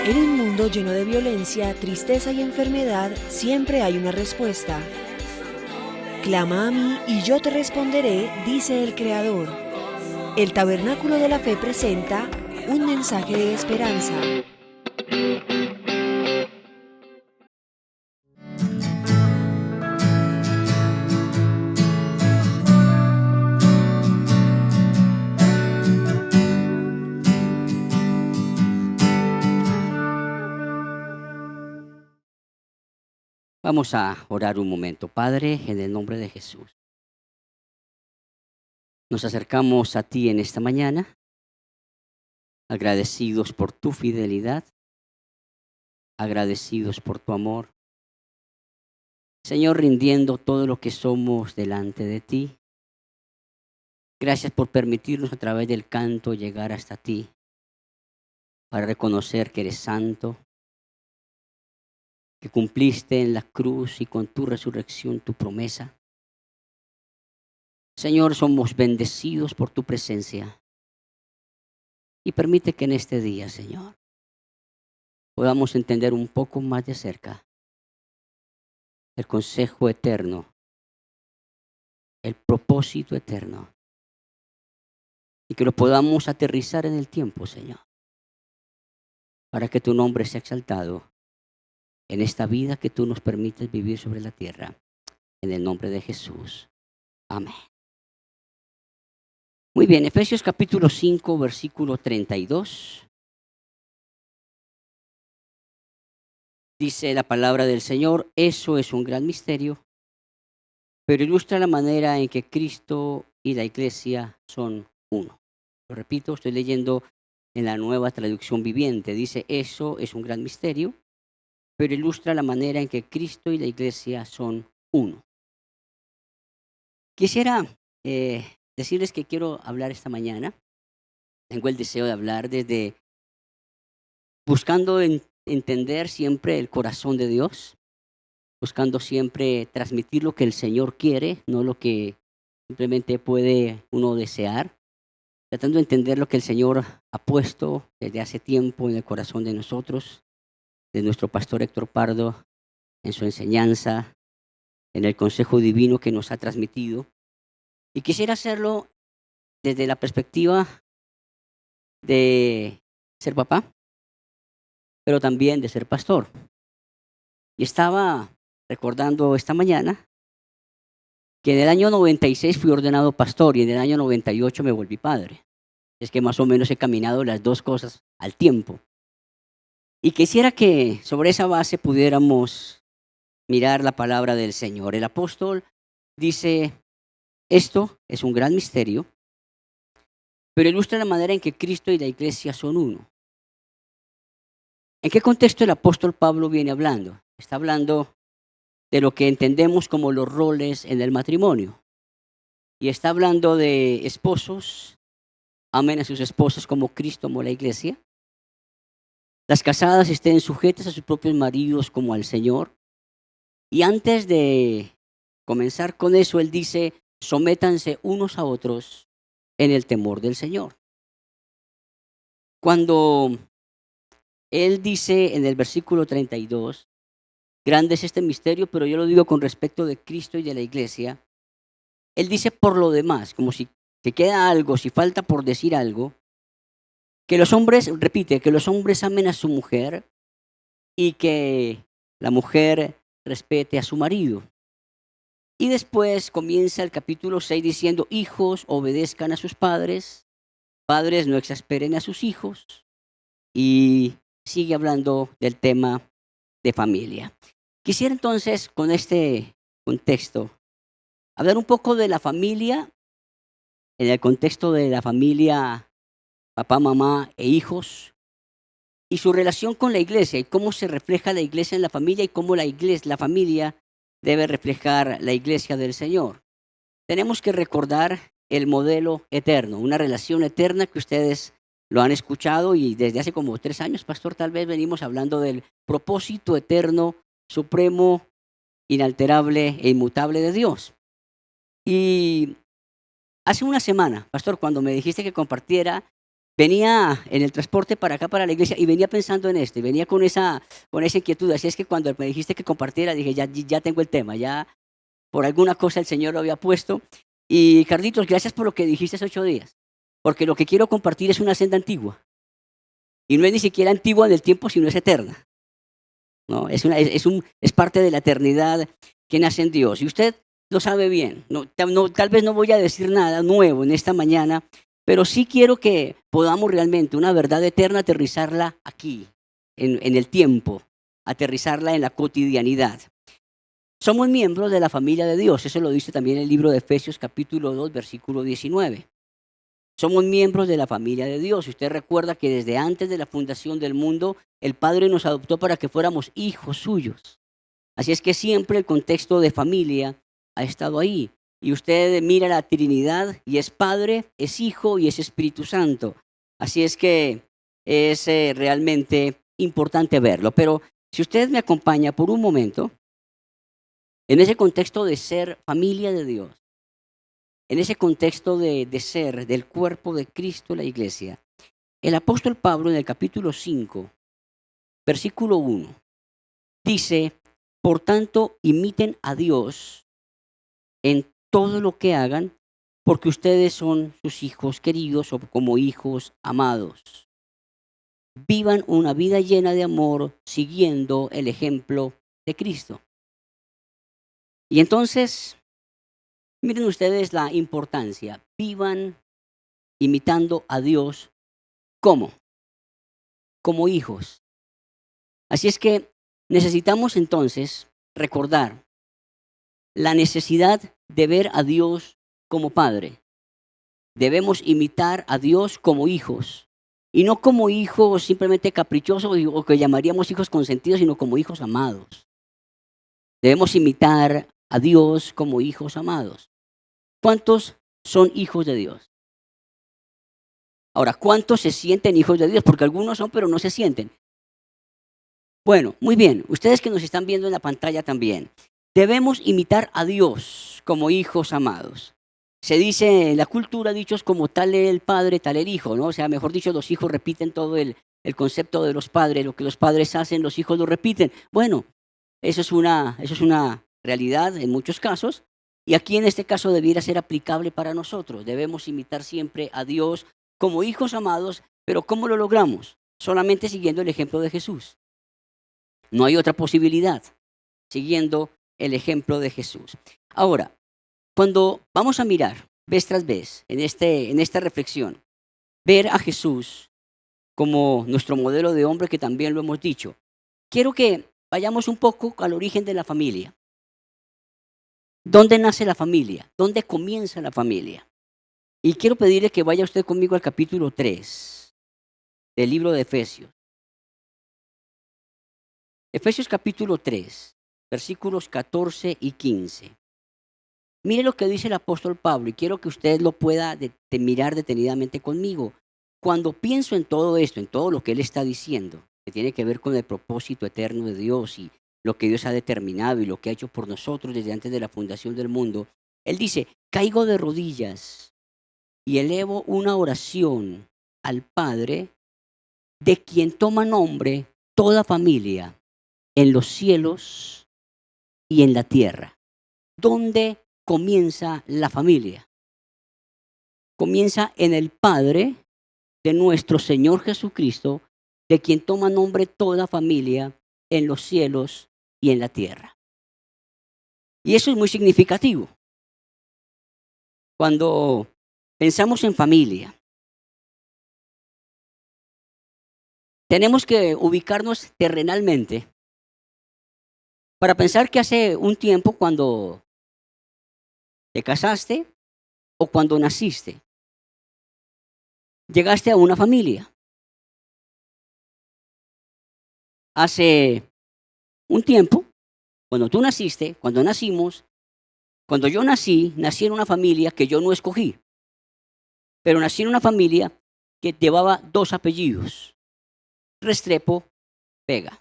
En un mundo lleno de violencia, tristeza y enfermedad, siempre hay una respuesta. Clama a mí y yo te responderé, dice el Creador. El Tabernáculo de la Fe presenta un mensaje de esperanza. Vamos a orar un momento. Padre, en el nombre de Jesús, nos acercamos a ti en esta mañana, agradecidos por tu fidelidad, agradecidos por tu amor. Señor, rindiendo todo lo que somos delante de ti. Gracias por permitirnos a través del canto llegar hasta ti, para reconocer que eres santo, que cumpliste en la cruz y con tu resurrección tu promesa. Señor, somos bendecidos por tu presencia. Y permite que en este día, Señor, podamos entender un poco más de cerca el consejo eterno, el propósito eterno, y que lo podamos aterrizar en el tiempo, Señor, para que tu nombre sea exaltado en esta vida que tú nos permites vivir sobre la tierra. En el nombre de Jesús. Amén. Muy bien, Efesios capítulo 5, versículo 32. Dice la palabra del Señor: eso es un gran misterio, pero ilustra la manera en que Cristo y la iglesia son uno. Lo repito, estoy leyendo en la Nueva Traducción Viviente. Dice: eso es un gran misterio, pero ilustra la manera en que Cristo y la iglesia son uno. Quisiera decirles que quiero hablar esta mañana. Tengo el deseo de hablar desde buscando entender siempre el corazón de Dios, buscando siempre transmitir lo que el Señor quiere, no lo que simplemente puede uno desear, tratando de entender lo que el Señor ha puesto desde hace tiempo en el corazón de nosotros, de nuestro pastor Héctor Pardo, en su enseñanza, en el consejo divino que nos ha transmitido. Y quisiera hacerlo desde la perspectiva de ser papá, pero también de ser pastor. Y estaba recordando esta mañana que en el año 96 fui ordenado pastor y en el año 98 me volví padre. Es que más o menos he caminado las dos cosas al tiempo. Y quisiera que sobre esa base pudiéramos mirar la palabra del Señor. El apóstol dice: esto es un gran misterio, pero ilustra la manera en que Cristo y la iglesia son uno. ¿En qué contexto el apóstol Pablo viene hablando? Está hablando de lo que entendemos como los roles en el matrimonio. Y está hablando de esposos, amen a sus esposas como Cristo amó a la iglesia. Las casadas estén sujetas a sus propios maridos como al Señor. Y antes de comenzar con eso, él dice: sométanse unos a otros en el temor del Señor. Cuando él dice en el versículo 32, grande es este misterio, pero yo lo digo con respecto de Cristo y de la iglesia. Él dice por lo demás, como si te queda algo, si falta por decir algo, que los hombres, repite, que los hombres amen a su mujer y que la mujer respete a su marido. Y después comienza el capítulo 6 diciendo: hijos, obedezcan a sus padres, padres, no exasperen a sus hijos. Y sigue hablando del tema de familia. Quisiera entonces, con este contexto, hablar un poco de la familia, en el contexto de la familia, papá, mamá e hijos, y su relación con la iglesia, y cómo se refleja la iglesia en la familia, y cómo la familia debe reflejar la iglesia del Señor. Tenemos que recordar el modelo eterno, una relación eterna que ustedes lo han escuchado, y desde hace como 3 años, pastor, tal vez venimos hablando del propósito eterno, supremo, inalterable e inmutable de Dios. Y hace una semana, pastor, cuando me dijiste que compartiera venía en el transporte para acá, para la iglesia, y venía pensando en esto, y venía con esa inquietud. Así es que cuando me dijiste que compartiera, dije, ya tengo el tema, ya por alguna cosa el Señor lo había puesto. Y Carlitos, gracias por lo que dijiste hace 8 días, porque lo que quiero compartir es una senda antigua, y no es ni siquiera antigua en el tiempo, sino es eterna, ¿no? Es parte de la eternidad que nace en Dios, y usted lo sabe bien. Tal vez no voy a decir nada nuevo en esta mañana, pero sí quiero que podamos realmente una verdad eterna aterrizarla aquí, en el tiempo, aterrizarla en la cotidianidad. Somos miembros de la familia de Dios, eso lo dice también el libro de Efesios capítulo 2, versículo 19. Somos miembros de la familia de Dios. Usted recuerda que desde antes de la fundación del mundo, el Padre nos adoptó para que fuéramos hijos suyos. Así es que siempre el contexto de familia ha estado ahí. Y usted mira la Trinidad y es Padre, es Hijo y es Espíritu Santo. Así es que es realmente importante verlo. Pero si usted me acompaña por un momento, en ese contexto de ser familia de Dios, en ese contexto de ser del cuerpo de Cristo, la iglesia, el apóstol Pablo en el capítulo 5, versículo 1, dice, por tanto, imiten a Dios en todo lo que hagan, porque ustedes son sus hijos queridos o como hijos amados. Vivan una vida llena de amor siguiendo el ejemplo de Cristo. Y entonces, miren ustedes la importancia. Vivan imitando a Dios. ¿Cómo? Como hijos. Así es que necesitamos entonces recordar la necesidad de ver a Dios como Padre. Debemos imitar a Dios como hijos. Y no como hijos simplemente caprichosos o que llamaríamos hijos consentidos, sino como hijos amados. Debemos imitar a Dios como hijos amados. ¿Cuántos son hijos de Dios? Ahora, ¿cuántos se sienten hijos de Dios? Porque algunos son, pero no se sienten. Bueno, muy bien. Ustedes que nos están viendo en la pantalla también. Debemos imitar a Dios como hijos amados. Se dice en la cultura dichos como tal el padre, tal el hijo, ¿no? O sea, mejor dicho, los hijos repiten todo el concepto de los padres. Lo que los padres hacen, los hijos lo repiten. Bueno, eso es una realidad en muchos casos. Y aquí en este caso debiera ser aplicable para nosotros. Debemos imitar siempre a Dios como hijos amados, pero ¿cómo lo logramos? Solamente siguiendo el ejemplo de Jesús. No hay otra posibilidad, siguiendo el ejemplo de Jesús. Ahora, cuando vamos a mirar vez tras vez en esta reflexión, ver a Jesús como nuestro modelo de hombre, que también lo hemos dicho, quiero que vayamos un poco al origen de la familia. ¿Dónde nace la familia? ¿Dónde comienza la familia? Y quiero pedirle que vaya usted conmigo al capítulo 3 del libro de Efesios. Efesios capítulo 3, versículos 14 y 15. Mire lo que dice el apóstol Pablo y quiero que usted lo pueda mirar detenidamente conmigo. Cuando pienso en todo esto, en todo lo que él está diciendo, que tiene que ver con el propósito eterno de Dios y lo que Dios ha determinado y lo que ha hecho por nosotros desde antes de la fundación del mundo, él dice, caigo de rodillas y elevo una oración al Padre, de quien toma nombre toda familia en los cielos y en la tierra. ¿Dónde comienza la familia? Comienza en el Padre de nuestro Señor Jesucristo, de quien toma nombre toda familia en los cielos y en la tierra. Y eso es muy significativo. Cuando pensamos en familia, tenemos que ubicarnos terrenalmente para pensar que hace un tiempo, cuando te casaste o cuando naciste, llegaste a una familia. Hace un tiempo, cuando tú naciste, cuando nacimos, cuando yo nací en una familia que yo no escogí, pero nací en una familia que llevaba 2 apellidos, Restrepo, Vega.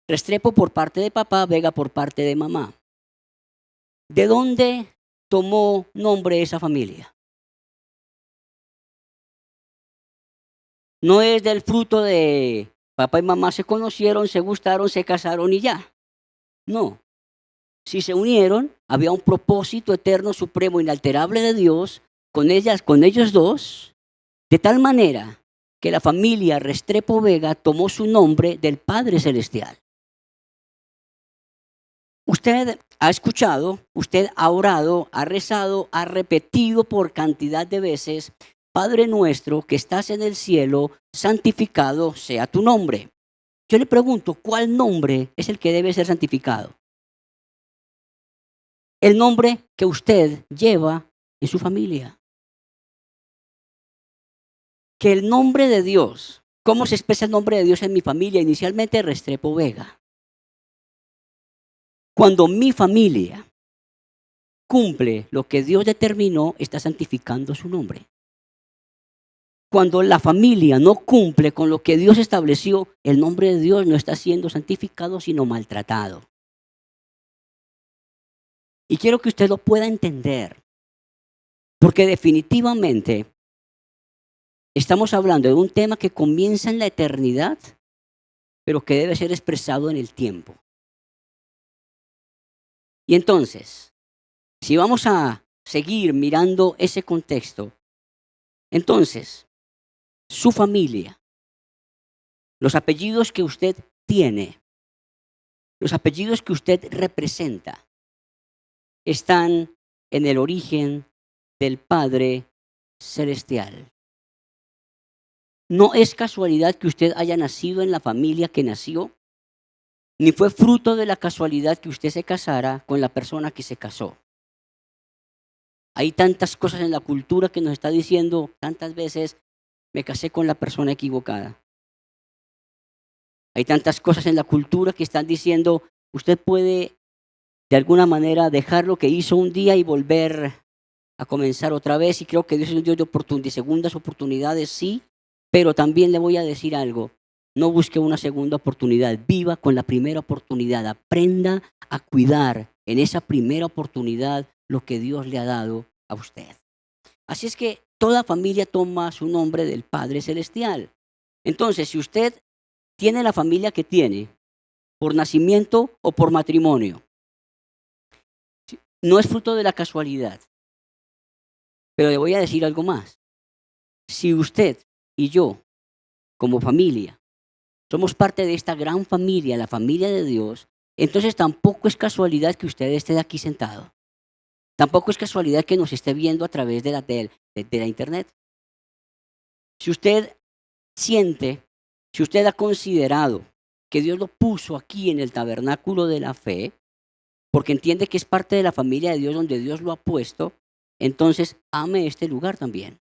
Restrepo por parte de papá, Vega por parte de mamá. ¿De dónde tomó nombre esa familia? No es del fruto de papá y mamá se conocieron, se gustaron, se casaron y ya. No. Si se unieron, había un propósito eterno, supremo, inalterable de Dios con ellas, con ellos dos, de tal manera que la familia Restrepo Vega tomó su nombre del Padre Celestial. Usted ha escuchado, usted ha orado, ha rezado, ha repetido por cantidad de veces, Padre nuestro que estás en el cielo, santificado sea tu nombre. Yo le pregunto, ¿cuál nombre es el que debe ser santificado? El nombre que usted lleva en su familia. Que el nombre de Dios, ¿cómo se expresa el nombre de Dios en mi familia? Inicialmente Restrepo Vega. Cuando mi familia cumple lo que Dios determinó, está santificando su nombre. Cuando la familia no cumple con lo que Dios estableció, el nombre de Dios no está siendo santificado, sino maltratado. Y quiero que usted lo pueda entender, porque definitivamente estamos hablando de un tema que comienza en la eternidad, pero que debe ser expresado en el tiempo. Y entonces, si vamos a seguir mirando ese contexto, entonces, su familia, los apellidos que usted tiene, los apellidos que usted representa, están en el origen del Padre Celestial. No es casualidad que usted haya nacido en la familia que nació, ni fue fruto de la casualidad que usted se casara con la persona que se casó. Hay tantas cosas en la cultura que nos está diciendo tantas veces, me casé con la persona equivocada. Hay tantas cosas en la cultura que están diciendo, usted puede de alguna manera dejar lo que hizo un día y volver a comenzar otra vez. Y creo que Dios es un Dios de segundas oportunidades, sí, pero también le voy a decir algo. No busque una segunda oportunidad, viva con la primera oportunidad, aprenda a cuidar en esa primera oportunidad lo que Dios le ha dado a usted. Así es que toda familia toma su nombre del Padre Celestial. Entonces, si usted tiene la familia que tiene, por nacimiento o por matrimonio, no es fruto de la casualidad. Pero le voy a decir algo más. Si usted y yo, como familia, somos parte de esta gran familia, la familia de Dios, entonces tampoco es casualidad que usted esté aquí sentado. Tampoco es casualidad que nos esté viendo a través de la internet. Si usted siente, si usted ha considerado que Dios lo puso aquí en el tabernáculo de la fe, porque entiende que es parte de la familia de Dios donde Dios lo ha puesto, entonces ame este lugar también.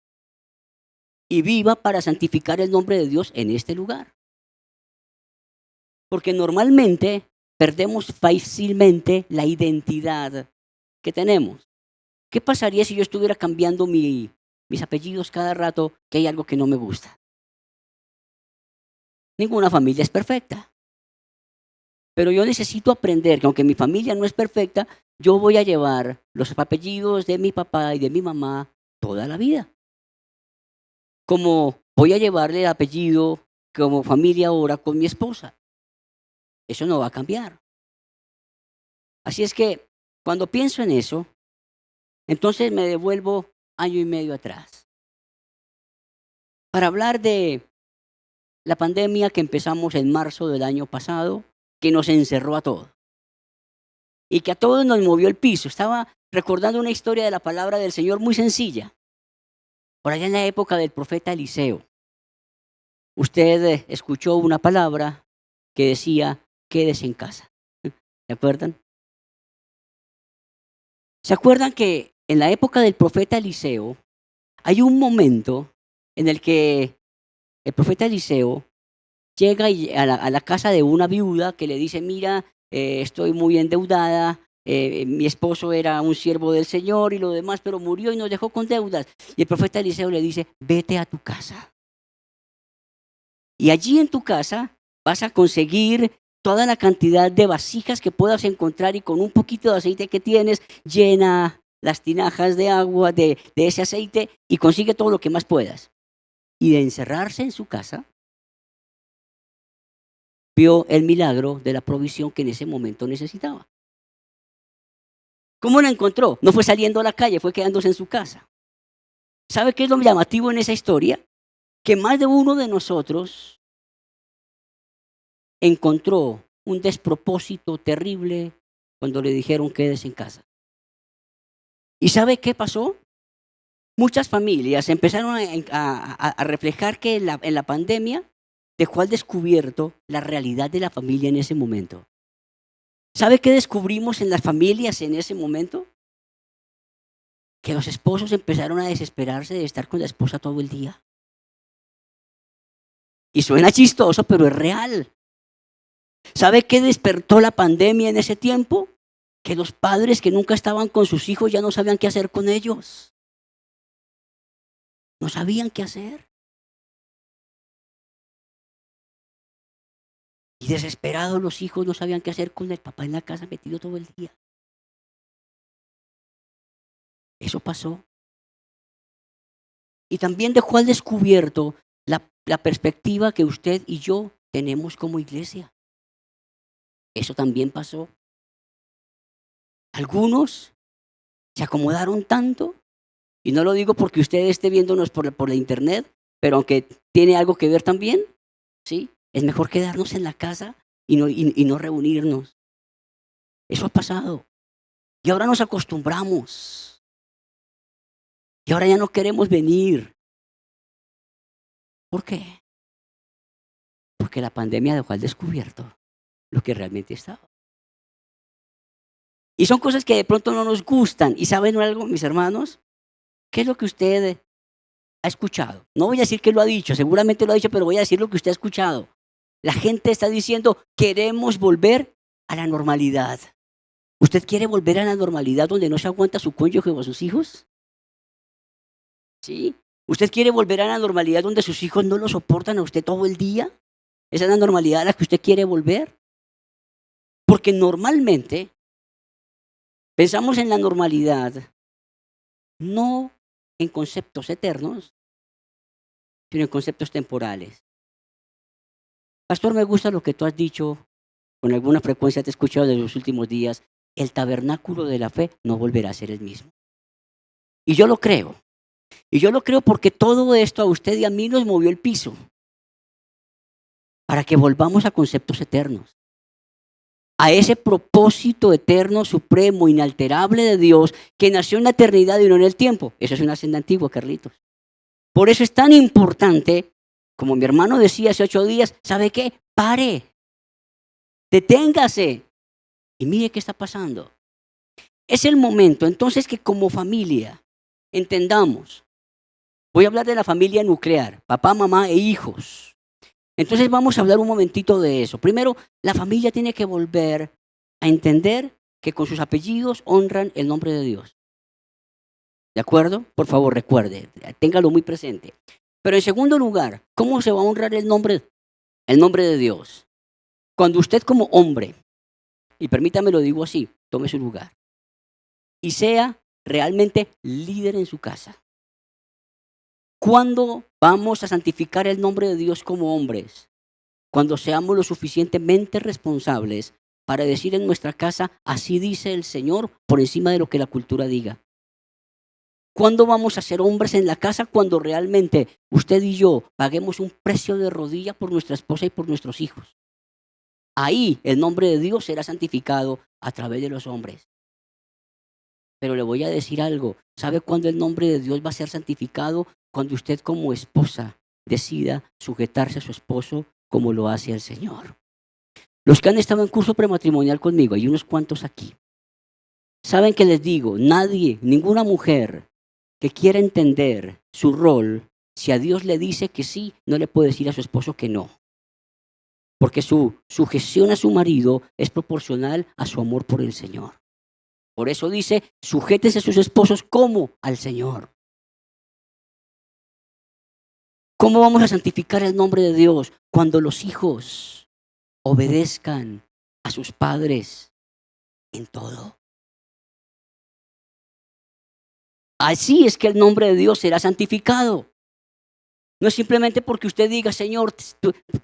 Y viva para santificar el nombre de Dios en este lugar. Porque normalmente perdemos fácilmente la identidad que tenemos. ¿Qué pasaría si yo estuviera cambiando mis apellidos cada rato que hay algo que no me gusta? Ninguna familia es perfecta. Pero yo necesito aprender que aunque mi familia no es perfecta, yo voy a llevar los apellidos de mi papá y de mi mamá toda la vida. Como voy a llevarle el apellido como familia ahora con mi esposa. Eso no va a cambiar. Así es que cuando pienso en eso, entonces me devuelvo año y medio atrás. Para hablar de la pandemia que empezamos en marzo del año pasado, que nos encerró a todos. Y que a todos nos movió el piso. Estaba recordando una historia de la palabra del Señor muy sencilla. Por allá en la época del profeta Eliseo, usted escuchó una palabra que decía, quédese en casa. ¿Se acuerdan? ¿Se acuerdan que en la época del profeta Eliseo hay un momento en el que el profeta Eliseo llega a la casa de una viuda que le dice, mira, estoy muy endeudada, mi esposo era un siervo del Señor y lo demás, pero murió y nos dejó con deudas. Y el profeta Eliseo le dice, vete a tu casa. Y allí en tu casa vas a conseguir toda la cantidad de vasijas que puedas encontrar y con un poquito de aceite que tienes, llena las tinajas de agua de ese aceite y consigue todo lo que más puedas. y de encerrarse en su casa, vio el milagro de la provisión que en ese momento necesitaba. ¿Cómo la encontró? No fue saliendo a la calle, fue quedándose en su casa. ¿Sabe qué es lo llamativo en esa historia? Que más de uno de nosotros encontró un despropósito terrible cuando le dijeron quédese en casa. ¿Y sabe qué pasó? Muchas familias empezaron a reflejar que en la pandemia dejó al descubierto la realidad de la familia en ese momento. ¿Sabe qué descubrimos en las familias en ese momento? Que los esposos empezaron a desesperarse de estar con la esposa todo el día. Y suena chistoso, pero es real. ¿Sabe qué despertó la pandemia en ese tiempo? Que los padres que nunca estaban con sus hijos ya no sabían qué hacer con ellos. No sabían qué hacer. Y desesperados los hijos no sabían qué hacer con el papá en la casa metido todo el día. Eso pasó. Y también dejó al descubierto la perspectiva que usted y yo tenemos como iglesia. Eso también pasó. Algunos se acomodaron tanto, y no lo digo porque usted esté viéndonos por la internet, pero aunque tiene algo que ver también, ¿sí? Es mejor quedarnos en la casa y no reunirnos. Eso ha pasado. Y ahora nos acostumbramos. Y ahora ya no queremos venir. ¿Por qué? Porque la pandemia dejó al descubierto lo que realmente estaba. Y son cosas que de pronto no nos gustan. ¿Y saben algo, mis hermanos? ¿Qué es lo que usted ha escuchado? No voy a decir que lo ha dicho, seguramente lo ha dicho, pero voy a decir lo que usted ha escuchado. La gente está diciendo, queremos volver a la normalidad. ¿Usted quiere volver a la normalidad donde no se aguanta a su cónyuge o a sus hijos? ¿Sí? ¿Usted quiere volver a la normalidad donde sus hijos no lo soportan a usted todo el día? ¿Esa es la normalidad a la que usted quiere volver? Porque normalmente pensamos en la normalidad no en conceptos eternos, sino en conceptos temporales. Pastor, me gusta lo que tú has dicho, con alguna frecuencia te he escuchado en los últimos días, el tabernáculo de la fe no volverá a ser el mismo. Y yo lo creo. Y yo lo creo porque todo esto a usted y a mí nos movió el piso para que volvamos a conceptos eternos. A ese propósito eterno, supremo, inalterable de Dios que nació en la eternidad y no en el tiempo. Eso es una senda antigua, Carlitos. Por eso es tan importante, como mi hermano decía hace 8 días, ¿sabe qué? Pare, deténgase y mire qué está pasando. Es el momento entonces que como familia entendamos. Voy a hablar de la familia nuclear, papá, mamá e hijos. Entonces vamos a hablar un momentito de eso. Primero, la familia tiene que volver a entender que con sus apellidos honran el nombre de Dios. ¿De acuerdo? Por favor, recuerde, téngalo muy presente. Pero en segundo lugar, ¿cómo se va a honrar el nombre de Dios? Cuando usted como hombre, y permítame lo digo así, tome su lugar y sea realmente líder en su casa. ¿Cuándo vamos a santificar el nombre de Dios como hombres? Cuando seamos lo suficientemente responsables para decir en nuestra casa, así dice el Señor, por encima de lo que la cultura diga. ¿Cuándo vamos a ser hombres en la casa? Cuando realmente usted y yo paguemos un precio de rodilla por nuestra esposa y por nuestros hijos. Ahí el nombre de Dios será santificado a través de los hombres. Pero le voy a decir algo. ¿Sabe cuándo el nombre de Dios va a ser santificado? Cuando usted como esposa decida sujetarse a su esposo como lo hace el Señor. Los que han estado en curso prematrimonial conmigo, hay unos cuantos aquí. Saben que les digo, nadie, ninguna mujer que quiera entender su rol, si a Dios le dice que sí, no le puede decir a su esposo que no. Porque su sujeción a su marido es proporcional a su amor por el Señor. Por eso dice, sujétese a sus esposos como al Señor. ¿Cómo vamos a santificar el nombre de Dios? Cuando los hijos obedezcan a sus padres en todo. Así es que el nombre de Dios será santificado. No es simplemente porque usted diga, Señor,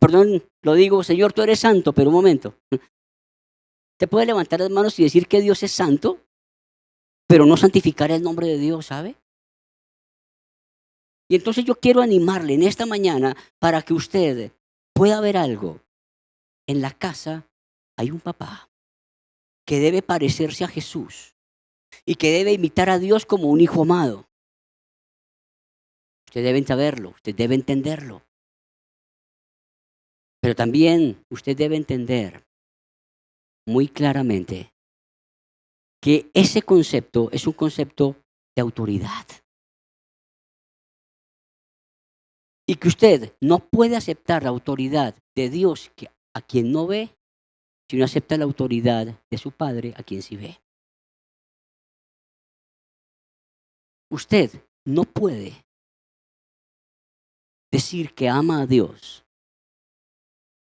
perdón, lo digo, Señor, tú eres santo, pero un momento. Usted puede levantar las manos y decir que Dios es santo, pero no santificar el nombre de Dios, ¿sabe? Y entonces yo quiero animarle en esta mañana para que usted pueda ver algo. En la casa hay un papá que debe parecerse a Jesús y que debe imitar a Dios como un hijo amado. Usted debe saberlo, usted debe entenderlo. Pero también usted debe entender muy claramente que ese concepto es un concepto de autoridad. Y que usted no puede aceptar la autoridad de Dios a quien no ve, sino acepta la autoridad de su Padre a quien sí ve. Usted no puede decir que ama a Dios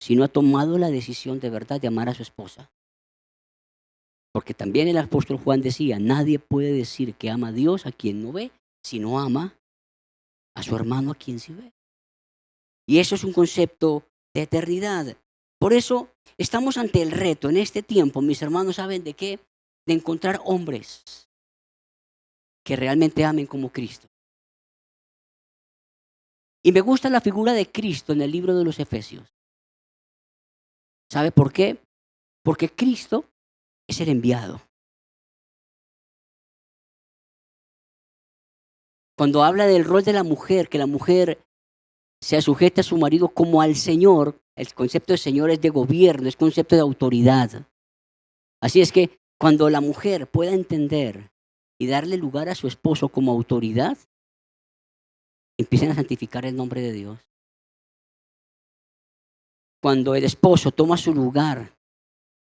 si no ha tomado la decisión de verdad de amar a su esposa. Porque también el apóstol Juan decía, nadie puede decir que ama a Dios a quien no ve, si no ama a su hermano a quien sí ve. Y eso es un concepto de eternidad. Por eso estamos ante el reto en este tiempo, mis hermanos, ¿saben de qué? De encontrar hombres que realmente amen como Cristo. Y me gusta la figura de Cristo en el libro de los Efesios. ¿Sabe por qué? Porque Cristo es el enviado. Cuando habla del rol de la mujer, que la mujer se sujeta a su marido como al Señor, el concepto de Señor es de gobierno, es concepto de autoridad. Así es que cuando la mujer pueda entender y darle lugar a su esposo como autoridad, empiezan a santificar el nombre de Dios. Cuando el esposo toma su lugar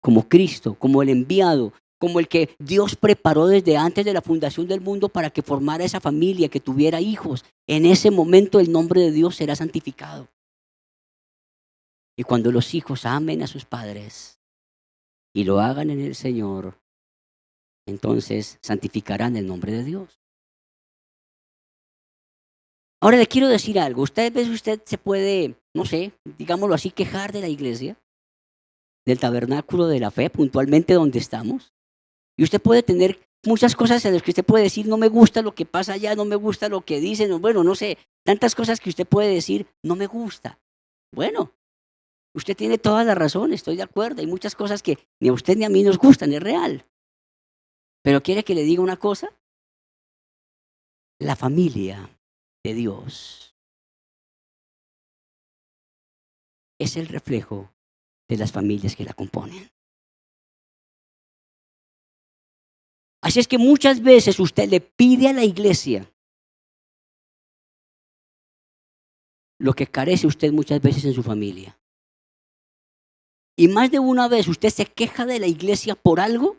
como Cristo, como el enviado, como el que Dios preparó desde antes de la fundación del mundo para que formara esa familia, que tuviera hijos, en ese momento el nombre de Dios será santificado. Y cuando los hijos amen a sus padres y lo hagan en el Señor, entonces santificarán el nombre de Dios. Ahora le quiero decir algo. Usted se puede, no sé, digámoslo así, quejar de la iglesia, del tabernáculo de la fe, puntualmente donde estamos. Y usted puede tener muchas cosas en las que usted puede decir, no me gusta lo que pasa allá, no me gusta lo que dicen, bueno, no sé, tantas cosas que usted puede decir, no me gusta. Bueno, usted tiene toda la razón, estoy de acuerdo. Hay muchas cosas que ni a usted ni a mí nos gustan, es real. Pero quiere que le diga una cosa, la familia de Dios es el reflejo de las familias que la componen. Así es que muchas veces usted le pide a la iglesia lo que carece usted muchas veces en su familia. Y más de una vez usted se queja de la iglesia por algo,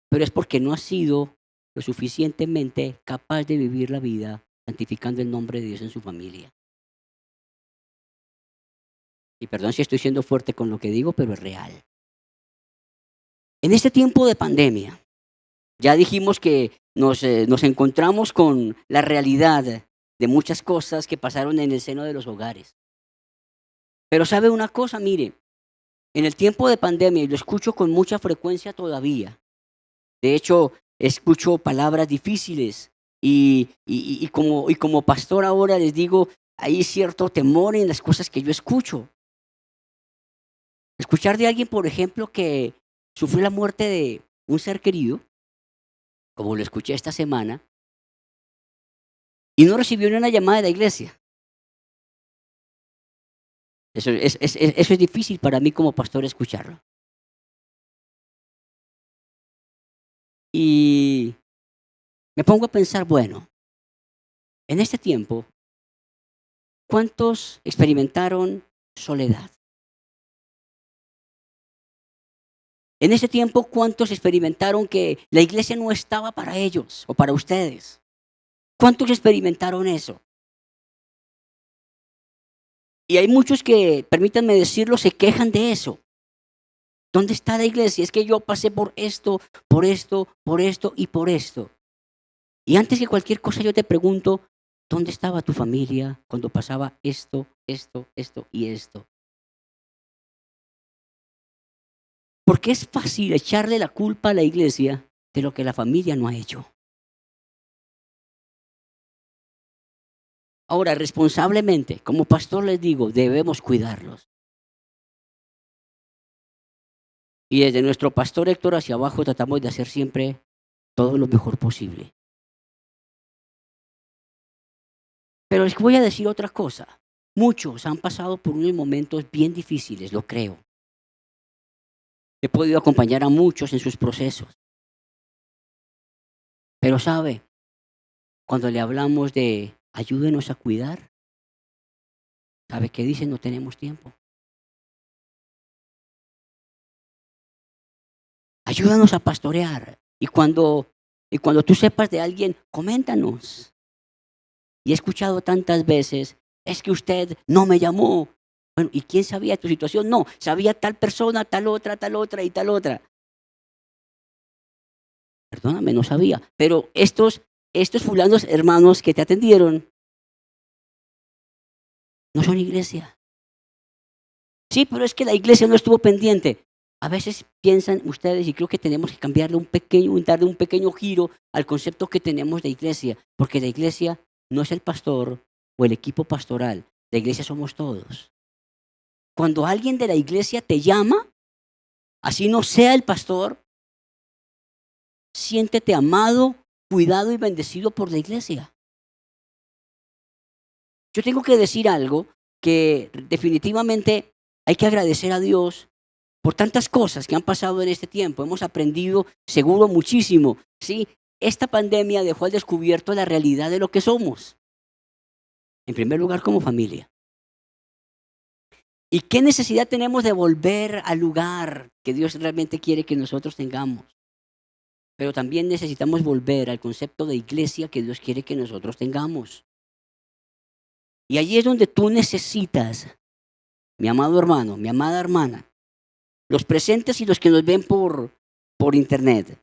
pero es porque no ha sido lo suficientemente capaz de vivir la vida santificando el nombre de Dios en su familia. Y perdón si estoy siendo fuerte con lo que digo, pero es real. En este tiempo de pandemia, ya dijimos que nos encontramos con la realidad de muchas cosas que pasaron en el seno de los hogares. Pero sabe una cosa, mire, en el tiempo de pandemia, y lo escucho con mucha frecuencia todavía, de hecho, escucho palabras difíciles y como pastor ahora les digo, hay cierto temor en las cosas que yo escucho. Escuchar de alguien, por ejemplo, que sufrió la muerte de un ser querido, como lo escuché esta semana, y no recibió ni una llamada de la iglesia. Eso es difícil para mí como pastor escucharlo. Y me pongo a pensar, bueno, en este tiempo, ¿cuántos experimentaron soledad? En ese tiempo, ¿cuántos experimentaron que la iglesia no estaba para ellos o para ustedes? ¿Cuántos experimentaron eso? Y hay muchos que, permítanme decirlo, se quejan de eso. ¿Dónde está la iglesia? Es que yo pasé por esto, por esto, por esto y por esto. Y antes que cualquier cosa yo te pregunto, ¿Dónde estaba tu familia cuando pasaba esto y esto? Porque es fácil echarle la culpa a la iglesia de lo que la familia no ha hecho. Ahora, responsablemente, como pastor les digo, debemos cuidarlos. Y desde nuestro pastor Héctor hacia abajo tratamos de hacer siempre todo lo mejor posible. Pero les voy a decir otra cosa. Muchos han pasado por unos momentos bien difíciles, lo creo. He podido acompañar a muchos en sus procesos. Pero sabe, cuando le hablamos de ayúdenos a cuidar, ¿sabe qué dicen? No tenemos tiempo. Ayúdanos a pastorear. Y cuando tú sepas de alguien, coméntanos. Y he escuchado tantas veces, es que usted no me llamó. Bueno, ¿y quién sabía tu situación? No, sabía tal persona, tal otra y tal otra. Perdóname, no sabía. Pero estos fulanos hermanos que te atendieron no son iglesia. Sí, pero es que la iglesia no estuvo pendiente. A veces piensan ustedes, y creo que tenemos que darle un pequeño giro al concepto que tenemos de iglesia, porque la iglesia no es el pastor o el equipo pastoral, la iglesia somos todos. Cuando alguien de la iglesia te llama, así no sea el pastor, siéntete amado, cuidado y bendecido por la iglesia. Yo tengo que decir algo que definitivamente hay que agradecer a Dios por tantas cosas que han pasado en este tiempo. Hemos aprendido seguro muchísimo, ¿sí? Esta pandemia dejó al descubierto la realidad de lo que somos. En primer lugar, como familia. ¿Y qué necesidad tenemos de volver al lugar que Dios realmente quiere que nosotros tengamos? Pero también necesitamos volver al concepto de iglesia que Dios quiere que nosotros tengamos. Y allí es donde tú necesitas, mi amado hermano, mi amada hermana, los presentes y los que nos ven por internet,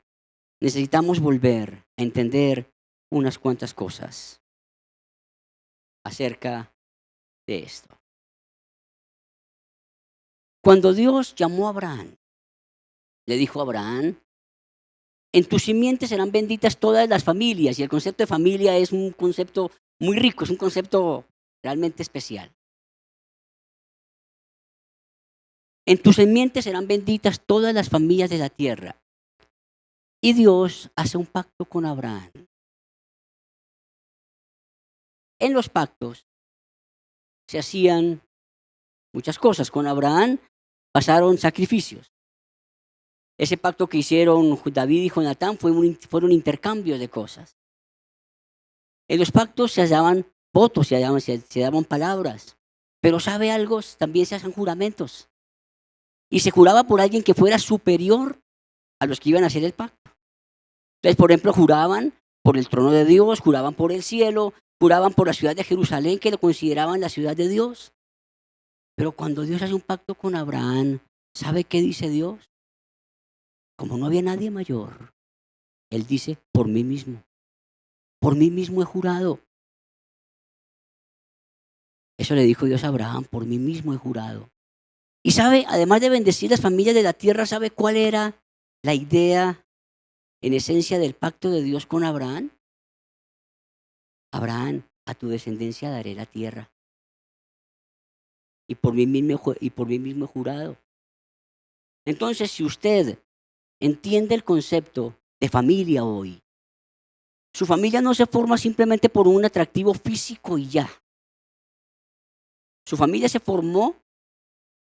necesitamos volver a entender unas cuantas cosas acerca de esto. Cuando Dios llamó a Abraham, le dijo a Abraham, en tus simientes serán benditas todas las familias. Y el concepto de familia es un concepto muy rico, es un concepto realmente especial. En tus simientes serán benditas todas las familias de la tierra. Y Dios hace un pacto con Abraham. En los pactos se hacían muchas cosas. Con Abraham pasaron sacrificios. Ese pacto que hicieron David y Jonatán fueron intercambios de cosas. En los pactos se daban votos, se daban palabras. Pero ¿sabe algo? También se hacen juramentos. Y se juraba por alguien que fuera superior a los que iban a hacer el pacto. Entonces, por ejemplo, juraban por el trono de Dios, juraban por el cielo, juraban por la ciudad de Jerusalén, que lo consideraban la ciudad de Dios. Pero cuando Dios hace un pacto con Abraham, ¿sabe qué dice Dios? Como no había nadie mayor, Él dice, por mí mismo he jurado. Eso le dijo Dios a Abraham, por mí mismo he jurado. Y sabe, además de bendecir las familias de la tierra, ¿sabe cuál era la idea en esencia del pacto de Dios con Abraham? Abraham, a tu descendencia daré la tierra. Y por mí mismo he jurado. Entonces, si usted entiende el concepto de familia hoy, su familia no se forma simplemente por un atractivo físico y ya. Su familia se formó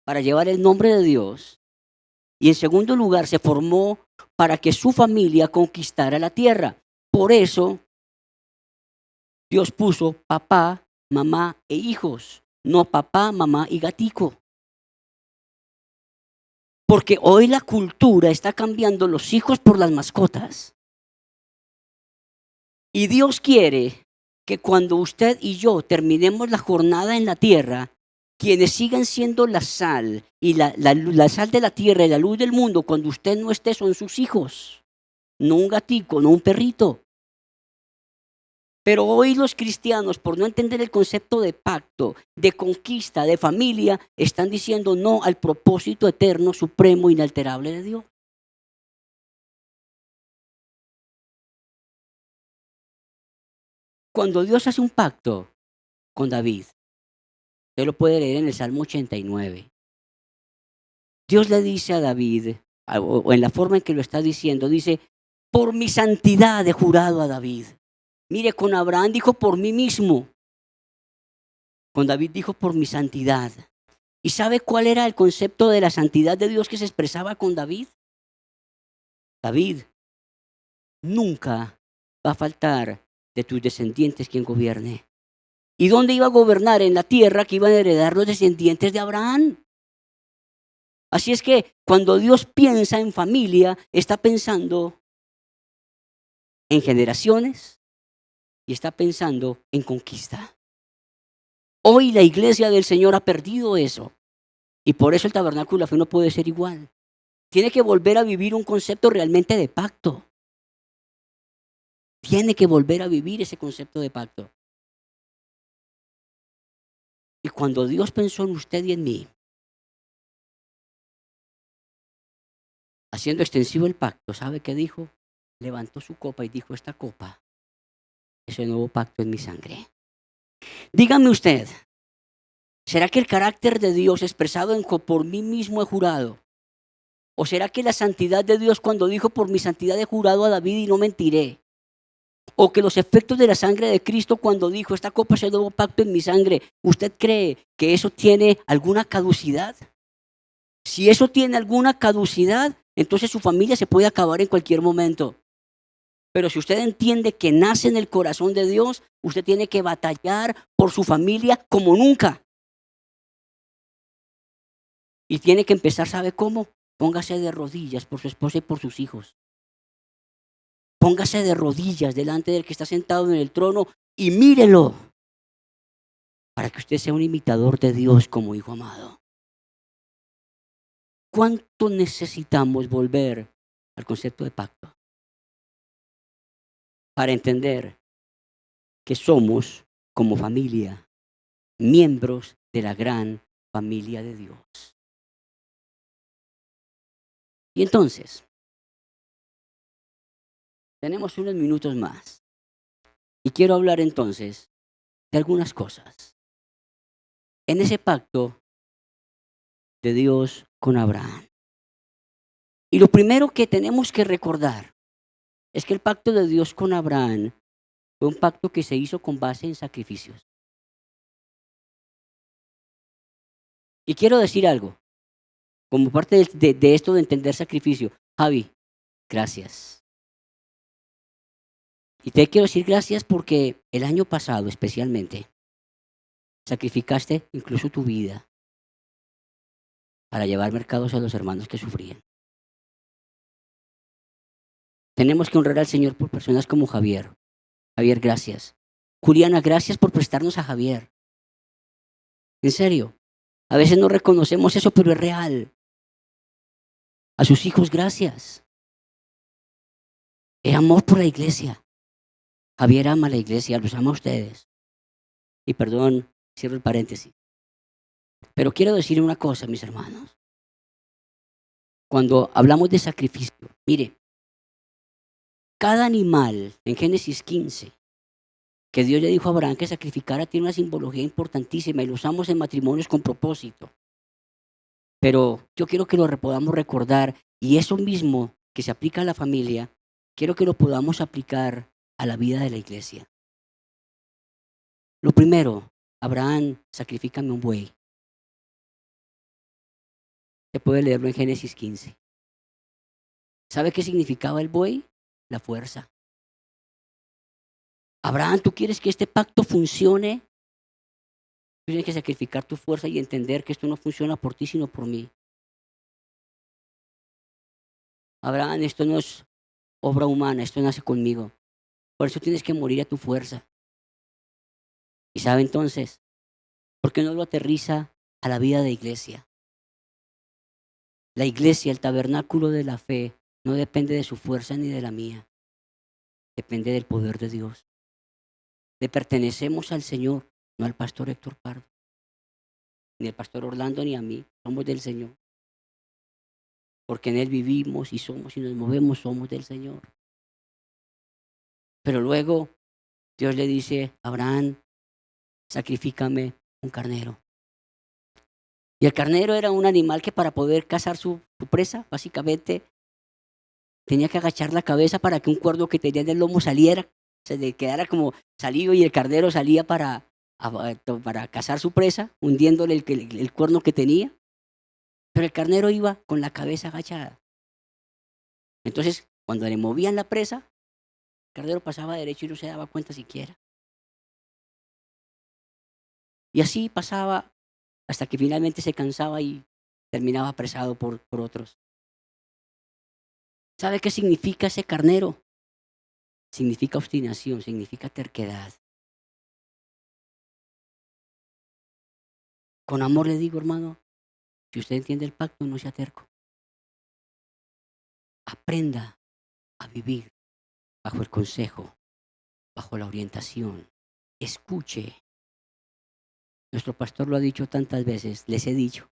para llevar el nombre de Dios y en segundo lugar se formó para que su familia conquistara la tierra. Por eso Dios puso papá, mamá e hijos, no papá, mamá y gatico. Porque hoy la cultura está cambiando los hijos por las mascotas. Y Dios quiere que cuando usted y yo terminemos la jornada en la tierra, quienes sigan siendo la sal y la sal de la tierra y la luz del mundo, cuando usted no esté, son sus hijos. No un gatico, no un perrito. Pero hoy los cristianos, por no entender el concepto de pacto, de conquista, de familia, están diciendo no al propósito eterno, supremo, inalterable de Dios. Cuando Dios hace un pacto con David, usted lo puede leer en el Salmo 89. Dios le dice a David, o en la forma en que lo está diciendo, dice, por mi santidad he jurado a David. Mire, con Abraham dijo por mí mismo, con David dijo por mi santidad. ¿Y sabe cuál era el concepto de la santidad de Dios que se expresaba con David? David, nunca va a faltar de tus descendientes quien gobierne. ¿Y dónde iba a gobernar? En la tierra que iban a heredar los descendientes de Abraham. Así es que cuando Dios piensa en familia, está pensando en generaciones y está pensando en conquista. Hoy la iglesia del Señor ha perdido eso y por eso el tabernáculo de la fe no puede ser igual. Tiene que volver a vivir un concepto realmente de pacto. Tiene que volver a vivir ese concepto de pacto. Y cuando Dios pensó en usted y en mí, haciendo extensivo el pacto, ¿sabe qué dijo? Levantó su copa y dijo, esta copa es el nuevo pacto en mi sangre. Dígame usted, ¿será que el carácter de Dios expresado en por mí mismo he jurado? ¿O será que la santidad de Dios cuando dijo por mi santidad he jurado a David y no mentiré? ¿O que los efectos de la sangre de Cristo cuando dijo esta copa es el nuevo pacto en mi sangre, usted cree que eso tiene alguna caducidad? Si eso tiene alguna caducidad, entonces su familia se puede acabar en cualquier momento. Pero si usted entiende que nace en el corazón de Dios, usted tiene que batallar por su familia como nunca. Y tiene que empezar, ¿sabe cómo? Póngase de rodillas por su esposa y por sus hijos. Póngase de rodillas delante del que está sentado en el trono y mírelo para que usted sea un imitador de Dios como hijo amado. ¿Cuánto necesitamos volver al concepto de pacto para entender que somos como familia, miembros de la gran familia de Dios? Y entonces, tenemos unos minutos más y quiero hablar entonces de algunas cosas. En ese pacto de Dios con Abraham. Y lo primero que tenemos que recordar es que el pacto de Dios con Abraham fue un pacto que se hizo con base en sacrificios. Y quiero decir algo, como parte de esto de entender sacrificio. Javi, gracias. Y te quiero decir gracias porque el año pasado especialmente sacrificaste incluso tu vida para llevar mercados a los hermanos que sufrían. Tenemos que honrar al Señor por personas como Javier. Javier, gracias. Juliana, gracias por prestarnos a Javier. En serio, a veces no reconocemos eso, pero es real. A sus hijos, gracias. Es amor por la iglesia. Javier ama a la iglesia, los ama a ustedes. Y perdón, cierro el paréntesis. Pero quiero decir una cosa, mis hermanos. Cuando hablamos de sacrificio, mire, cada animal en Génesis 15, que Dios le dijo a Abraham que sacrificara, tiene una simbología importantísima y lo usamos en matrimonios con propósito. Pero yo quiero que lo podamos recordar y eso mismo que se aplica a la familia, quiero que lo podamos aplicar a la vida de la iglesia. Lo primero, Abraham, sacrifícame un buey. Se puede leerlo en Génesis 15. ¿Sabe qué significaba el buey? La fuerza. Abraham, ¿tú quieres que este pacto funcione? Tú tienes que sacrificar tu fuerza y entender que esto no funciona por ti, sino por mí. Abraham, esto no es obra humana, esto nace conmigo. Por eso tienes que morir a tu fuerza. Y sabe entonces, ¿por qué no lo aterriza a la vida de iglesia? La iglesia, el tabernáculo de la fe, no depende de su fuerza ni de la mía. Depende del poder de Dios. Le pertenecemos al Señor, no al pastor Héctor Pardo, ni al pastor Orlando, ni a mí. Somos del Señor. Porque en Él vivimos y somos y nos movemos, somos del Señor. Pero luego Dios le dice a Abraham, sacrifícame un carnero. Y el carnero era un animal que para poder cazar su presa, básicamente, tenía que agachar la cabeza para que un cuerno que tenía en el lomo saliera, se le quedara como salido y el carnero salía para cazar su presa, hundiéndole el cuerno que tenía. Pero el carnero iba con la cabeza agachada. Entonces, cuando le movían la presa, el carnero pasaba derecho y no se daba cuenta siquiera. Y así pasaba hasta que finalmente se cansaba y terminaba apresado por otros. ¿Sabe qué significa ese carnero? Significa obstinación, significa terquedad. Con amor le digo, hermano, si usted entiende el pacto, no sea terco. Aprenda a vivir bajo el consejo, bajo la orientación. Escuche. Nuestro pastor lo ha dicho tantas veces, les he dicho.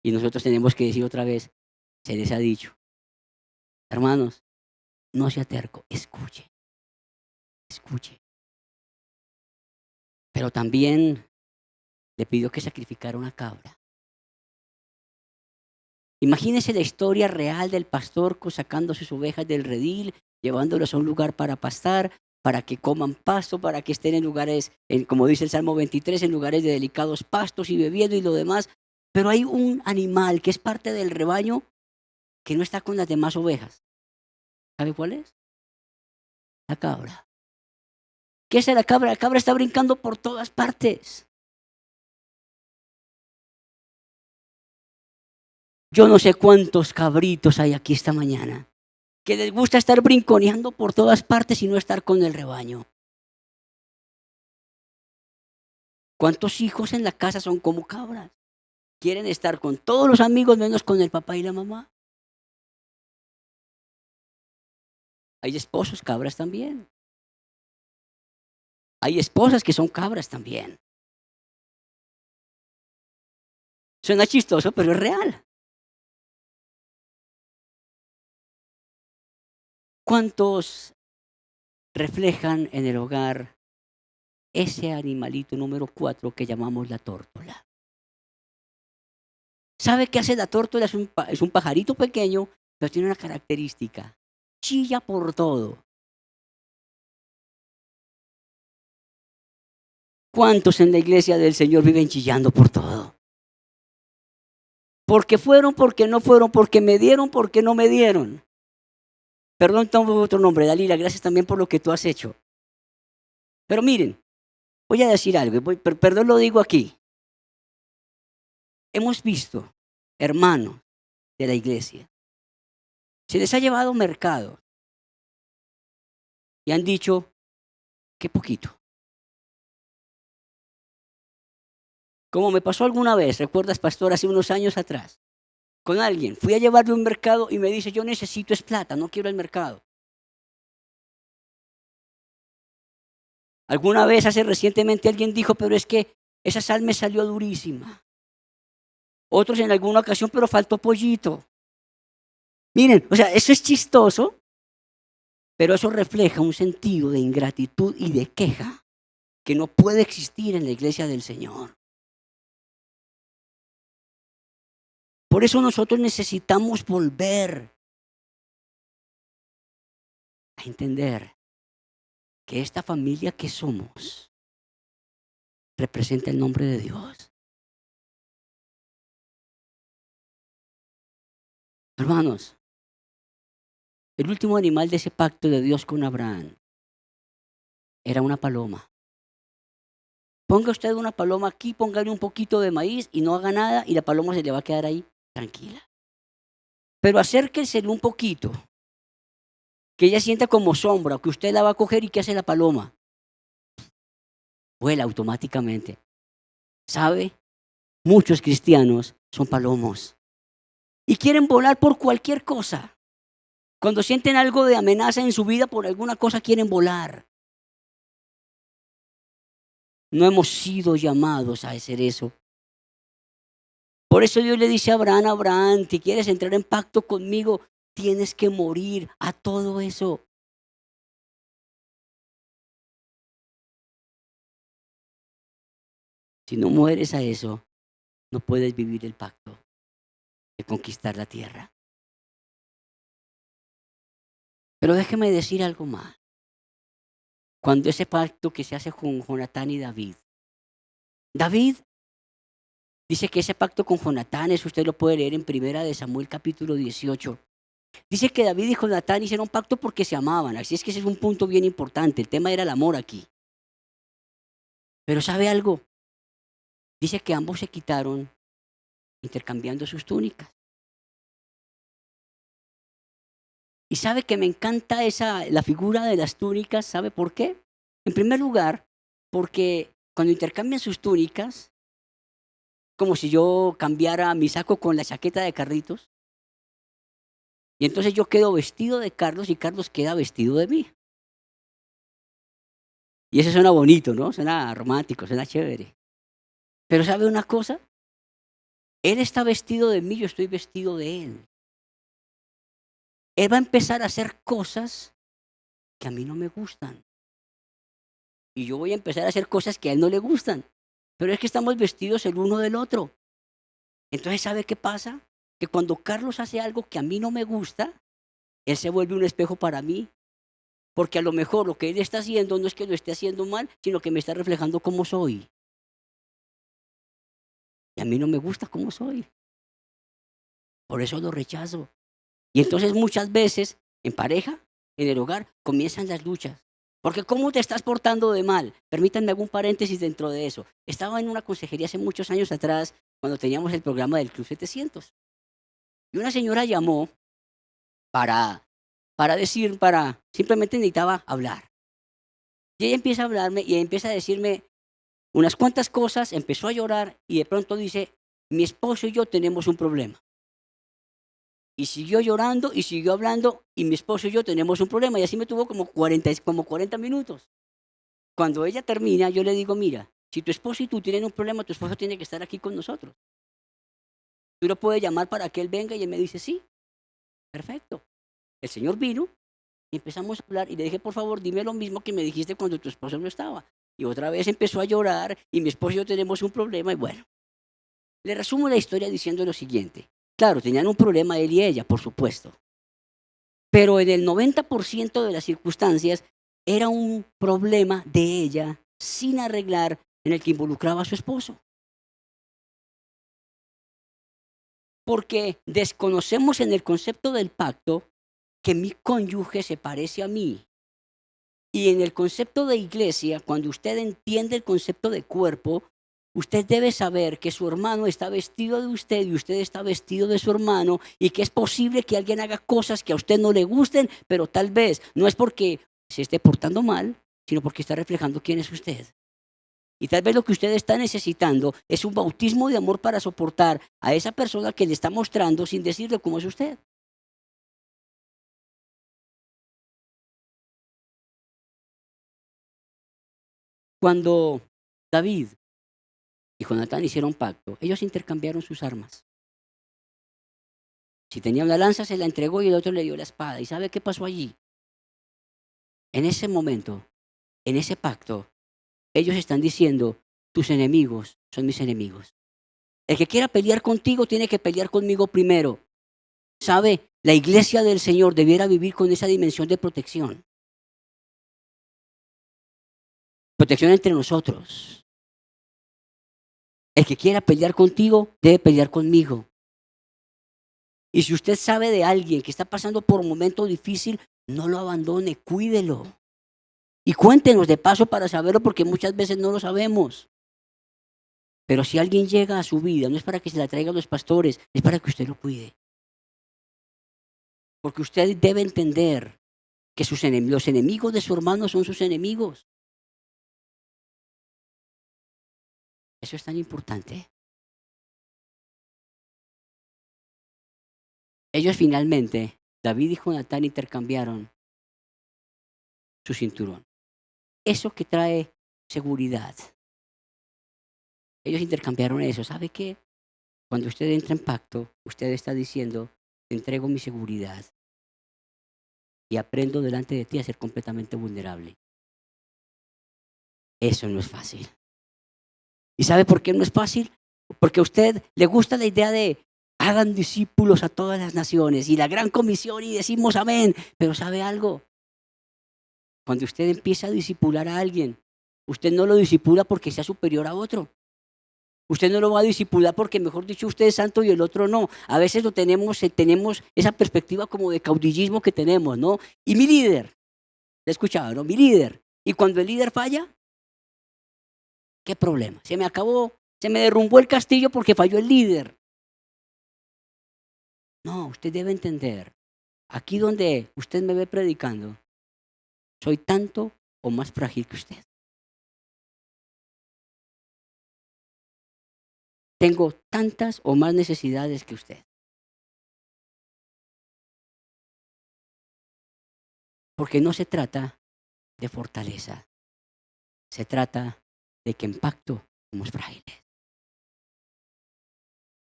Y nosotros tenemos que decir otra vez, se les ha dicho. Hermanos, no sea terco, escuche. Pero también le pidió que sacrificara una cabra. Imagínese la historia real del pastor sacando sus ovejas del redil, llevándolos a un lugar para pastar, para que coman pasto, para que estén en lugares, como dice el Salmo 23, en lugares de delicados pastos y bebiendo y lo demás. Pero hay un animal que es parte del rebaño que no está con las demás ovejas. ¿Sabe cuál es? La cabra. ¿Qué es la cabra? La cabra está brincando por todas partes. Yo no sé cuántos cabritos hay aquí esta mañana que les gusta estar brinconeando por todas partes y no estar con el rebaño. ¿Cuántos hijos en la casa son como cabras? Quieren estar con todos los amigos menos con el papá y la mamá. Hay esposos cabras también. Hay esposas que son cabras también. Suena chistoso, pero es real. ¿Cuántos reflejan en el hogar ese animalito número 4 que llamamos la tórtola? ¿Sabe qué hace la tórtola? Es un pajarito pequeño, pero tiene una característica. Chilla por todo. ¿Cuántos en la iglesia del Señor viven chillando por todo? Porque fueron, porque no fueron, porque me dieron, porque no me dieron. Perdón, tomo otro nombre, Dalila, gracias también por lo que tú has hecho. Pero miren, voy a decir algo, perdón lo digo aquí. Hemos visto, hermanos de la iglesia, se les ha llevado mercado y han dicho, qué poquito. Como me pasó alguna vez, ¿recuerdas, pastor, hace unos años atrás? Con alguien, fui a llevarle un mercado y me dice, yo necesito es plata, no quiero el mercado. Alguna vez, hace recientemente, alguien dijo, pero es que esa sal me salió durísima. Otros en alguna ocasión, pero faltó pollito. Miren, o sea, eso es chistoso, pero eso refleja un sentido de ingratitud y de queja que no puede existir en la iglesia del Señor. Por eso nosotros necesitamos volver a entender que esta familia que somos representa el nombre de Dios. Hermanos, el último animal de ese pacto de Dios con Abraham era una paloma. Ponga usted una paloma aquí, póngale un poquito de maíz y no haga nada y la paloma se le va a quedar ahí tranquila. Pero acérquensele un poquito, que ella sienta como sombra, que usted la va a coger y ¿qué hace la paloma? Vuela automáticamente. ¿Sabe? Muchos cristianos son palomos y quieren volar por cualquier cosa. Cuando sienten algo de amenaza en su vida por alguna cosa quieren volar. No hemos sido llamados a hacer eso. Por eso Dios le dice a Abraham, Abraham, si quieres entrar en pacto conmigo, tienes que morir a todo eso. Si no mueres a eso, no puedes vivir el pacto de conquistar la tierra. Pero déjeme decir algo más. Cuando ese pacto que se hace con Jonatán y David, David dice que ese pacto con Jonatán, eso usted lo puede leer en 1 Samuel capítulo 18. Dice que David y Jonatán hicieron pacto porque se amaban, así es que ese es un punto bien importante, el tema era el amor aquí. Pero ¿sabe algo? Dice que ambos se quitaron intercambiando sus túnicas. Y sabe que me encanta la figura de las túnicas, ¿sabe por qué? En primer lugar, porque cuando intercambian sus túnicas, como si yo cambiara mi saco con la chaqueta de Carlitos, y entonces yo quedo vestido de Carlos y Carlos queda vestido de mí. Y eso suena bonito, ¿no? Suena romántico, suena chévere. Pero ¿sabe una cosa? Él está vestido de mí, yo estoy vestido de él. Él va a empezar a hacer cosas que a mí no me gustan. Y yo voy a empezar a hacer cosas que a él no le gustan. Pero es que estamos vestidos el uno del otro. Entonces, ¿sabe qué pasa? Que cuando Carlos hace algo que a mí no me gusta, él se vuelve un espejo para mí. Porque a lo mejor lo que él está haciendo no es que lo esté haciendo mal, sino que me está reflejando cómo soy. Y a mí no me gusta cómo soy. Por eso lo rechazo. Y entonces muchas veces, en pareja, en el hogar, comienzan las luchas. Porque ¿cómo te estás portando de mal? Permítanme algún paréntesis dentro de eso. Estaba en una consejería hace muchos años atrás, cuando teníamos el programa del Club 700. Y una señora llamó simplemente necesitaba hablar. Y ella empieza a hablarme y empieza a decirme unas cuantas cosas, empezó a llorar y de pronto dice, mi esposo y yo tenemos un problema. Y siguió llorando y siguió hablando y mi esposo y yo tenemos un problema. Y así me tuvo como 40 minutos. Cuando ella termina, yo le digo, mira, si tu esposo y tú tienen un problema, tu esposo tiene que estar aquí con nosotros. Tú lo puedes llamar para que él venga y él me dice, sí, perfecto. El Señor vino y empezamos a hablar y le dije, por favor, dime lo mismo que me dijiste cuando tu esposo no estaba. Y otra vez empezó a llorar y mi esposo y yo tenemos un problema y bueno. Le resumo la historia diciendo lo siguiente. Claro, tenían un problema él y ella, por supuesto. Pero en el 90% de las circunstancias era un problema de ella sin arreglar en el que involucraba a su esposo. Porque desconocemos en el concepto del pacto que mi cónyuge se parece a mí. Y en el concepto de iglesia, cuando usted entiende el concepto de cuerpo, usted debe saber que su hermano está vestido de usted y usted está vestido de su hermano y que es posible que alguien haga cosas que a usted no le gusten, pero tal vez no es porque se esté portando mal, sino porque está reflejando quién es usted. Y tal vez lo que usted está necesitando es un bautismo de amor para soportar a esa persona que le está mostrando sin decirle cómo es usted. Cuando David y Jonatán hicieron pacto, ellos intercambiaron sus armas. Si tenía una lanza, se la entregó y el otro le dio la espada. ¿Y sabe qué pasó allí? En ese momento, en ese pacto, ellos están diciendo, tus enemigos son mis enemigos. El que quiera pelear contigo tiene que pelear conmigo primero. ¿Sabe? La iglesia del Señor debiera vivir con esa dimensión de protección. Protección entre nosotros. El que quiera pelear contigo debe pelear conmigo. Y si usted sabe de alguien que está pasando por un momento difícil, no lo abandone, cuídelo. Y cuéntenos de paso para saberlo porque muchas veces no lo sabemos. Pero si alguien llega a su vida, no es para que se la traigan los pastores, es para que usted lo cuide. Porque usted debe entender que los enemigos de su hermano son sus enemigos. Eso es tan importante. Ellos finalmente David y Jonatán intercambiaron su cinturón. Eso que trae seguridad. Ellos intercambiaron eso. ¿Sabe qué? Cuando usted entra en pacto, usted está diciendo, te entrego mi seguridad y aprendo delante de ti a ser completamente vulnerable. Eso no es fácil. ¿Y sabe por qué no es fácil? Porque a usted le gusta la idea de hagan discípulos a todas las naciones y la gran comisión y decimos amén. Pero ¿sabe algo? Cuando usted empieza a discipular a alguien, usted no lo discipula porque sea superior a otro. Usted no lo va a discipular porque, mejor dicho, usted es santo y el otro no. A veces tenemos esa perspectiva como de caudillismo que tenemos, ¿no? Y mi líder, ¿le he escuchado, no? Mi líder. Y cuando el líder falla, ¿qué problema? Se me acabó, se me derrumbó el castillo porque falló el líder. No, usted debe entender, aquí donde usted me ve predicando, soy tanto o más frágil que usted. Tengo tantas o más necesidades que usted. Porque no se trata de fortaleza, se trata de que en pacto somos frágiles.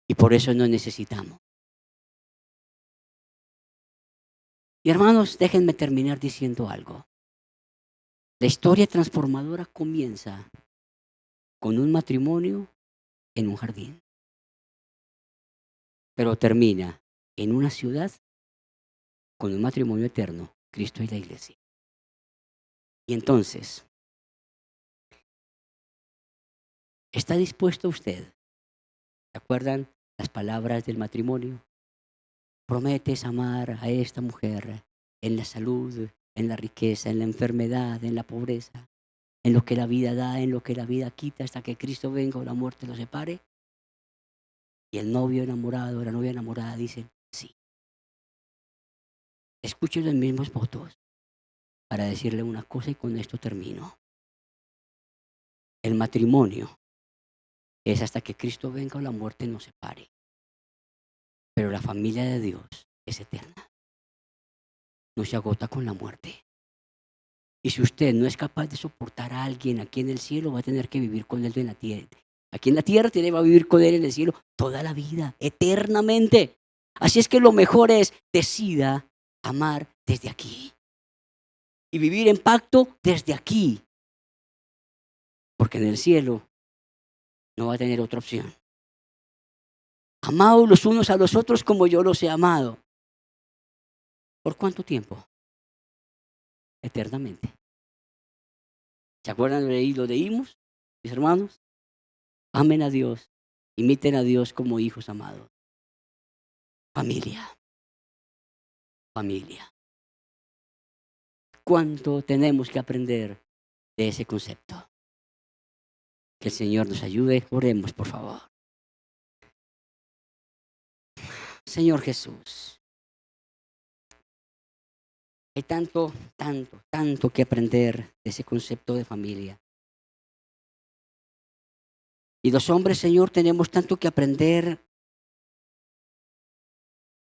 Y por eso nos necesitamos. Y hermanos, déjenme terminar diciendo algo. La historia transformadora comienza con un matrimonio en un jardín, pero termina en una ciudad con un matrimonio eterno, Cristo y la iglesia. Y entonces, ¿está dispuesto usted? ¿Se acuerdan las palabras del matrimonio? Prometes amar a esta mujer en la salud, en la riqueza, en la enfermedad, en la pobreza, en lo que la vida da, en lo que la vida quita, hasta que Cristo venga o la muerte los separe. Y el novio enamorado, la novia enamorada dicen, sí. Escuchen los mismos votos para decirle una cosa y con esto termino. El matrimonio es hasta que Cristo venga o la muerte nos separe. Pero la familia de Dios es eterna. No se agota con la muerte. Y si usted no es capaz de soportar a alguien aquí en el cielo, va a tener que vivir con él en la tierra. Aquí en la tierra va a vivir con él en el cielo toda la vida, eternamente. Así es que lo mejor es decida amar desde aquí. Y vivir en pacto desde aquí. Porque en el cielo no va a tener otra opción. Amaos los unos a los otros como yo los he amado. ¿Por cuánto tiempo? Eternamente. ¿Se acuerdan de lo leímos, mis hermanos? Amen a Dios, imiten a Dios como hijos amados. Familia. Familia. ¿Cuánto tenemos que aprender de ese concepto? Que el Señor nos ayude. Oremos, por favor. Señor Jesús, hay tanto que aprender de ese concepto de familia. Y los hombres, Señor, tenemos tanto que aprender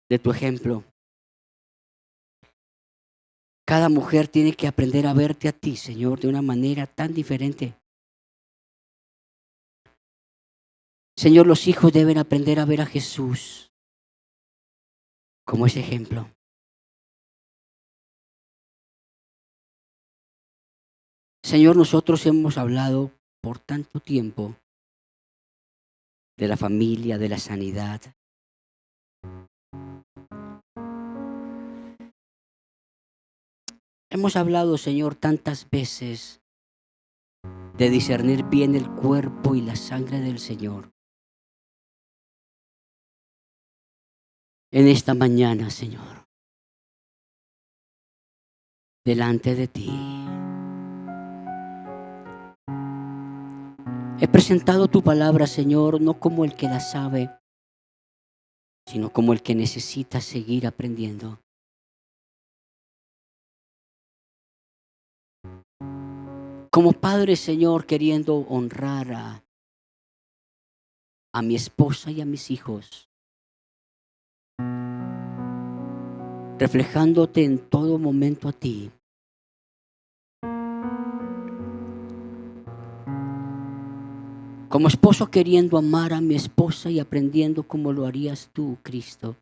de tu ejemplo. Cada mujer tiene que aprender a verte a ti, Señor, de una manera tan diferente. Señor, los hijos deben aprender a ver a Jesús como ese ejemplo. Señor, nosotros hemos hablado por tanto tiempo de la familia, de la sanidad. Hemos hablado, Señor, tantas veces de discernir bien el cuerpo y la sangre del Señor. En esta mañana, Señor, delante de ti, he presentado tu palabra, Señor, no como el que la sabe, sino como el que necesita seguir aprendiendo. Como padre, Señor, queriendo honrar a mi esposa y a mis hijos. reflejándote en todo momento a ti. Como esposo queriendo amar a mi esposa y aprendiendo cómo lo harías tú, Cristo.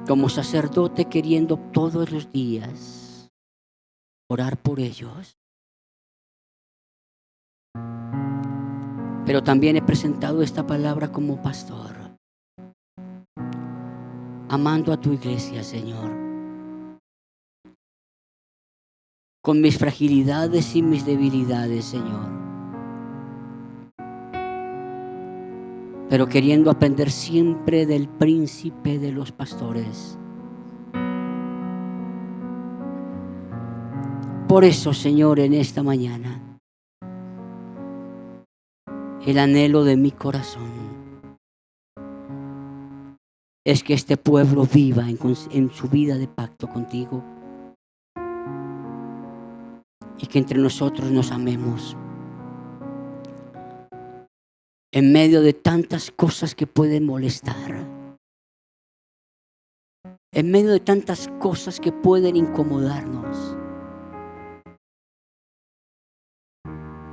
Como sacerdote queriendo todos los días orar por ellos. Pero también he presentado esta palabra como pastor, amando a tu iglesia, Señor, con mis fragilidades y mis debilidades, Señor, pero queriendo aprender siempre del príncipe de los pastores. Por eso, Señor, en esta mañana, el anhelo de mi corazón es que este pueblo viva en su vida de pacto contigo y que entre nosotros nos amemos en medio de tantas cosas que pueden molestar, en medio de tantas cosas que pueden incomodarnos.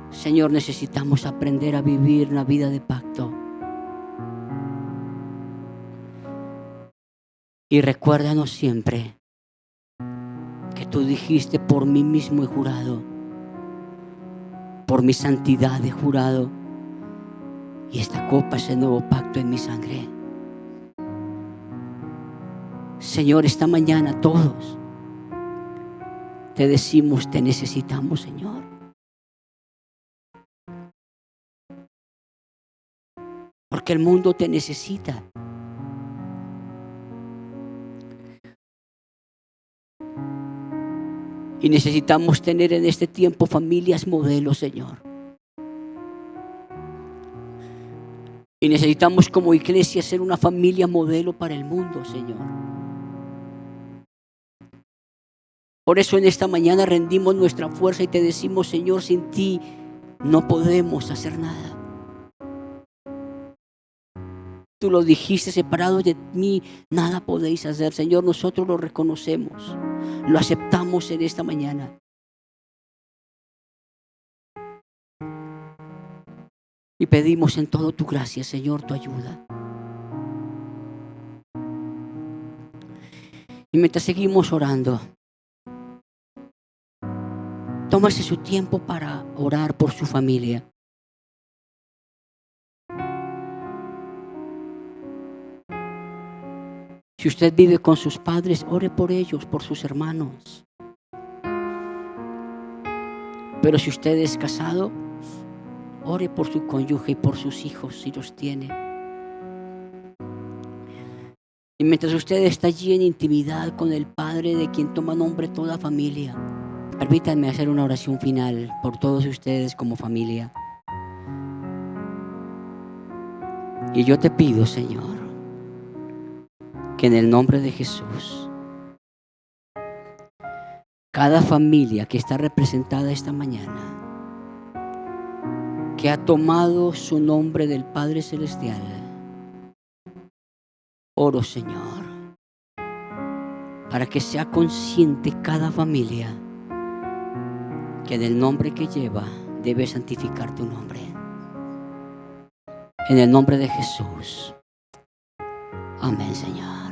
Señor, necesitamos aprender a vivir una vida de pacto. Y recuérdanos siempre que tú dijiste: por mí mismo he jurado, por mi santidad he jurado, y esta copa es el nuevo pacto en mi sangre. Señor, esta mañana todos te decimos: te necesitamos, Señor. Porque el mundo te necesita. Y necesitamos tener en este tiempo familias modelos, Señor. Y necesitamos como iglesia ser una familia modelo para el mundo, Señor. Por eso en esta mañana rendimos nuestra fuerza y te decimos: Señor, sin ti no podemos hacer nada. Tú lo dijiste: separados de mí nada podéis hacer. Señor, nosotros lo reconocemos, lo aceptamos en esta mañana. Y pedimos en todo tu gracia, Señor, tu ayuda. Y mientras seguimos orando, tómase su tiempo para orar por su familia. Si usted vive con sus padres, ore por ellos, por sus hermanos. Pero si usted es casado, ore por su cónyuge y por sus hijos, si los tiene. Y mientras usted está allí en intimidad con el Padre, de quien toma nombre toda familia, permítanme hacer una oración final por todos ustedes como familia. Y yo te pido, Señor, que en el nombre de Jesús, cada familia que está representada esta mañana, que ha tomado su nombre del Padre Celestial, oro, Señor, para que sea consciente cada familia que en el nombre que lleva debe santificar tu nombre. En el nombre de Jesús. Amén, Señor.